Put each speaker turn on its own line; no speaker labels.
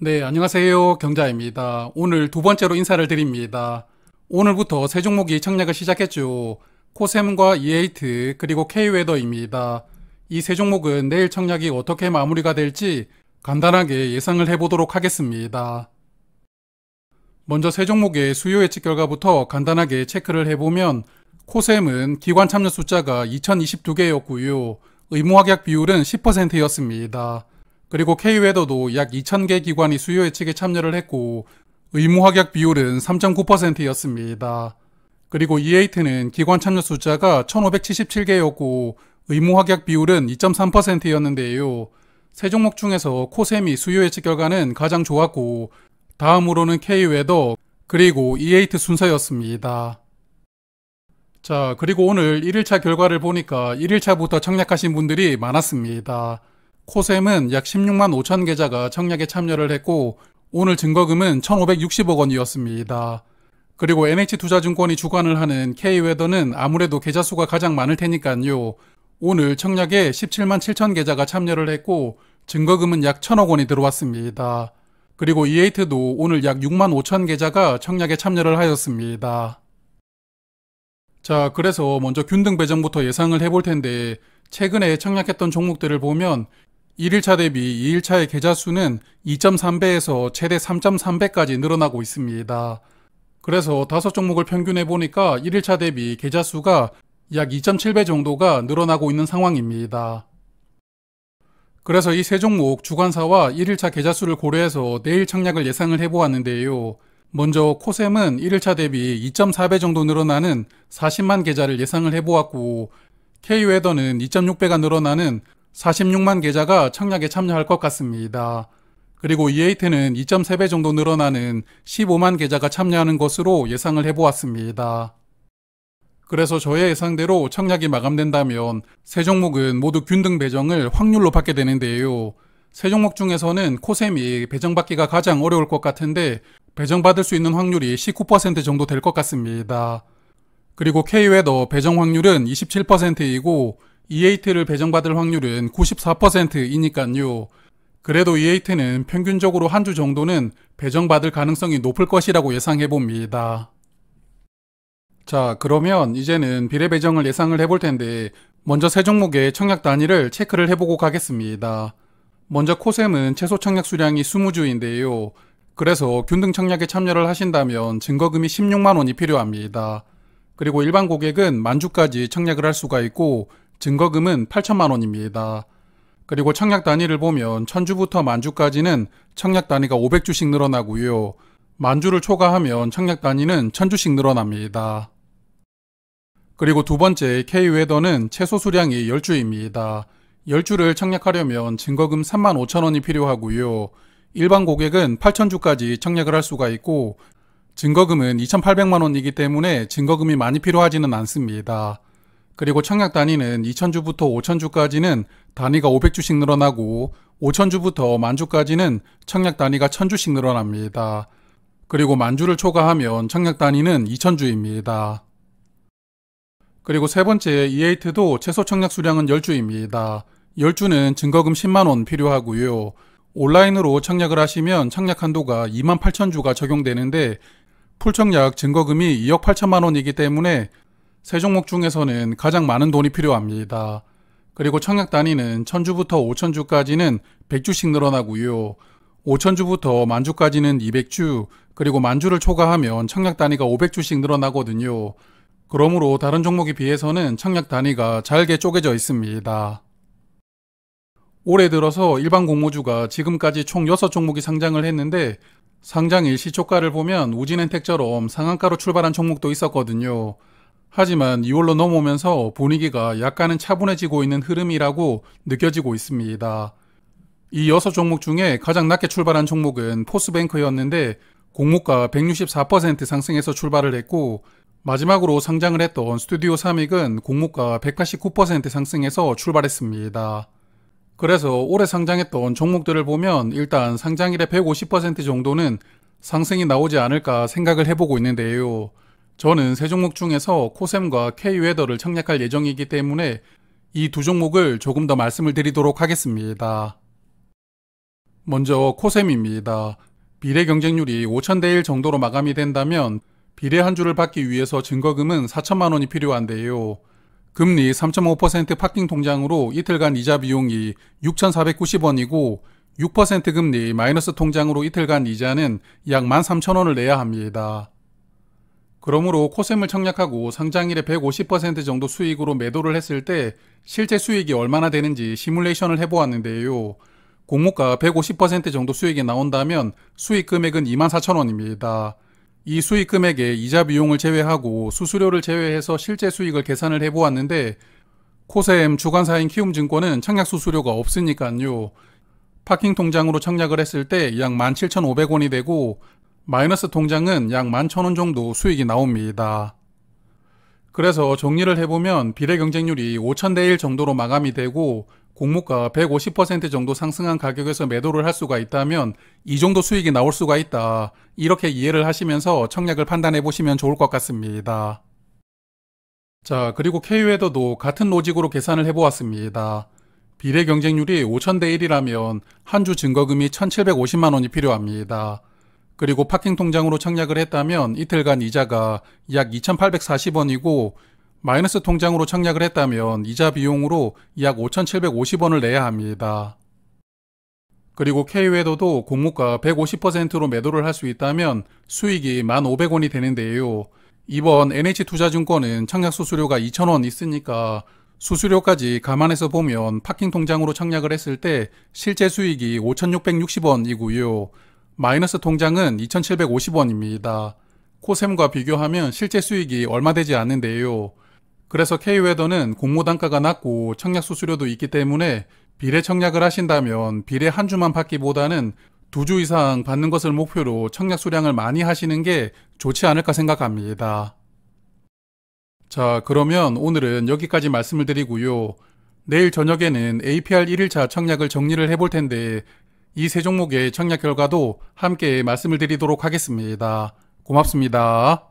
네, 안녕하세요. 경자입니다. 오늘 두 번째로 인사를 드립니다. 오늘부터 새 종목이 청약을 시작했죠. 코셈과 이에이트 그리고 K웨더입니다. 이 세 종목은 내일 청약이 어떻게 마무리가 될지 간단하게 예상을 해보도록 하겠습니다. 먼저 세 종목의 수요 예측 결과부터 간단하게 체크를 해보면 코셈은 기관 참여 숫자가 2022개였고요. 의무확약 비율은 10%였습니다. 그리고 K웨더도 약 2,000개 기관이 수요 예측에 참여를 했고 의무확약 비율은 3.9%였습니다. 그리고 이에이트는 기관 참여 숫자가 1,577개였고 의무확약 비율은 2.3%였는데요. 세 종목 중에서 코셈이 수요 예측 결과는 가장 좋았고 다음으로는 K웨더 그리고 이에이트 순서였습니다. 자, 그리고 오늘 1일차 결과를 보니까 1일차부터 청약하신 분들이 많았습니다. 코셈은 약 16만 5천 계좌가 청약에 참여를 했고 오늘 증거금은 1,560억 원이었습니다. 그리고 NH투자증권이 주관을 하는 K웨더는 아무래도 계좌 수가 가장 많을 테니까요. 오늘 청약에 17만 7천 계좌가 참여를 했고 증거금은 약 1,000억 원이 들어왔습니다. 그리고 이에이트도 오늘 약 6만 5천 계좌가 청약에 참여를 하였습니다. 자, 그래서 먼저 균등 배정부터 예상을 해볼 텐데 최근에 청약했던 종목들을 보면 1일차 대비 2일차의 계좌 수는 2.3배에서 최대 3.3배까지 늘어나고 있습니다. 그래서 5종목을 평균해 보니까 1일차 대비 계좌 수가 약 2.7배 정도가 늘어나고 있는 상황입니다. 그래서 이 세 종목 주관사와 1일차 계좌 수를 고려해서 내일 청약을 예상을 해보았는데요. 먼저 코셈은 1일차 대비 2.4배 정도 늘어나는 40만 계좌를 예상을 해보았고 K웨더는 2.6배가 늘어나는 46만 계좌가 청약에 참여할 것 같습니다. 그리고 이에이트는 2.3배 정도 늘어나는 15만 계좌가 참여하는 것으로 예상을 해보았습니다. 그래서 저의 예상대로 청약이 마감된다면 세 종목은 모두 균등 배정을 확률로 받게 되는데요. 세 종목 중에서는 코셈이 배정받기가 가장 어려울 것 같은데 배정받을 수 있는 확률이 19% 정도 될 것 같습니다. 그리고 K웨더 배정 확률은 27%이고 이에이트를 배정받을 확률은 94%이니까요. 그래도 이에이트는 평균적으로 한 주 정도는 배정받을 가능성이 높을 것이라고 예상해봅니다. 자, 그러면 이제는 비례 배정을 예상을 해볼 텐데 먼저 세 종목의 청약 단위를 체크를 해보고 가겠습니다. 먼저 코셈은 최소 청약 수량이 20주인데요. 그래서 균등 청약에 참여를 하신다면 증거금이 16만 원이 필요합니다. 그리고 일반 고객은 만주까지 청약을 할 수가 있고 증거금은 8천만 원입니다. 그리고 청약 단위를 보면 1000주부터 만주까지는 청약 단위가 500주씩 늘어나고요. 만주를 초과하면 청약 단위는 1000주씩 늘어납니다. 그리고 두 번째 K웨더는 최소 수량이 10주입니다. 10주를 청약하려면 증거금 3만 5천 원이 필요하고요. 일반 고객은 8천주까지 청약을 할 수가 있고 증거금은 2,800만 원이기 때문에 증거금이 많이 필요하지는 않습니다. 그리고 청약 단위는 2,000주부터 5,000주까지는 단위가 500주씩 늘어나고 5,000주부터 만주까지는 청약 단위가 1,000주씩 늘어납니다. 그리고 만주를 초과하면 청약 단위는 2,000주입니다. 그리고 세 번째 이에이트도 최소 청약 수량은 10주입니다. 10주는 증거금 10만 원 필요하고요. 온라인으로 청약을 하시면 청약 한도가 28,000주가 적용되는데 풀청약 증거금이 2억 8천만 원이기 때문에 세 종목 중에서는 가장 많은 돈이 필요합니다. 그리고 청약 단위는 1000주부터 5000주까지는 100주씩 늘어나고요. 5000주부터 만주까지는 200주, 그리고 만주를 초과하면 청약 단위가 500주씩 늘어나거든요. 그러므로 다른 종목에 비해서는 청약 단위가 잘게 쪼개져 있습니다. 올해 들어서 일반 공모주가 지금까지 총 6종목이 상장을 했는데 상장일 시초가를 보면 우진엔텍처럼 상한가로 출발한 종목도 있었거든요. 하지만 2월로 넘어오면서 분위기가 약간은 차분해지고 있는 흐름이라고 느껴지고 있습니다. 이 6종목 중에 가장 낮게 출발한 종목은 포스뱅크였는데 공모가 164% 상승해서 출발을 했고 마지막으로 상장을 했던 스튜디오 삼익은 공모가 189% 상승해서 출발했습니다. 그래서 올해 상장했던 종목들을 보면 일단 상장일의 150% 정도는 상승이 나오지 않을까 생각을 해보고 있는데요. 저는 세 종목 중에서 코셈과 K웨더를 청약할 예정이기 때문에 이 두 종목을 조금 더 말씀을 드리도록 하겠습니다. 먼저 코셈입니다. 비례 경쟁률이 5,000대 1 정도로 마감이 된다면 비례 한 주를 받기 위해서 증거금은 4천만 원이 필요한데요. 금리 3.5% 파킹 통장으로 이틀간 이자 비용이 6,490원이고 6% 금리 마이너스 통장으로 이틀간 이자는 약 13,000원을 내야 합니다. 그러므로 코셈을 청약하고 상장일에 150% 정도 수익으로 매도를 했을 때 실제 수익이 얼마나 되는지 시뮬레이션을 해보았는데요. 공모가 150% 정도 수익이 나온다면 수익 금액은 24,000원입니다. 이 수익 금액에 이자 비용을 제외하고 수수료를 제외해서 실제 수익을 계산을 해보았는데 코셈 주관사인 키움증권은 청약 수수료가 없으니까요. 파킹 통장으로 청약을 했을 때 약 17,500원이 되고 마이너스 통장은 약 11,000원 정도 수익이 나옵니다. 그래서 정리를 해보면 비례 경쟁률이 5,000대 1 정도로 마감이 되고 공모가 150% 정도 상승한 가격에서 매도를 할 수가 있다면 이 정도 수익이 나올 수가 있다. 이렇게 이해를 하시면서 청약을 판단해 보시면 좋을 것 같습니다. 자, 그리고 K웨더도 같은 로직으로 계산을 해보았습니다. 비례 경쟁률이 5,000대 1이라면 한 주 증거금이 1,750만 원이 필요합니다. 그리고 파킹 통장으로 청약을 했다면 이틀간 이자가 약 2,840원이고 마이너스 통장으로 청약을 했다면 이자 비용으로 약 5,750원을 내야 합니다. 그리고 K웨더도 공모가 150%로 매도를 할 수 있다면 수익이 1,500원이 되는데요. 이번 NH투자증권은 청약 수수료가 2,000원 있으니까 수수료까지 감안해서 보면 파킹 통장으로 청약을 했을 때 실제 수익이 5,660원이고요. 마이너스 통장은 2,750원입니다. 코셈과 비교하면 실제 수익이 얼마 되지 않는데요. 그래서 K웨더는 공모 단가가 낮고 청약 수수료도 있기 때문에 비례 청약을 하신다면 비례 한 주만 받기보다는 2주 이상 받는 것을 목표로 청약 수량을 많이 하시는 게 좋지 않을까 생각합니다. 자, 그러면 오늘은 여기까지 말씀을 드리고요. 내일 저녁에는 APR 1일차 청약을 정리를 해볼 텐데 이 세 종목의 청약 결과도 함께 말씀을 드리도록 하겠습니다. 고맙습니다.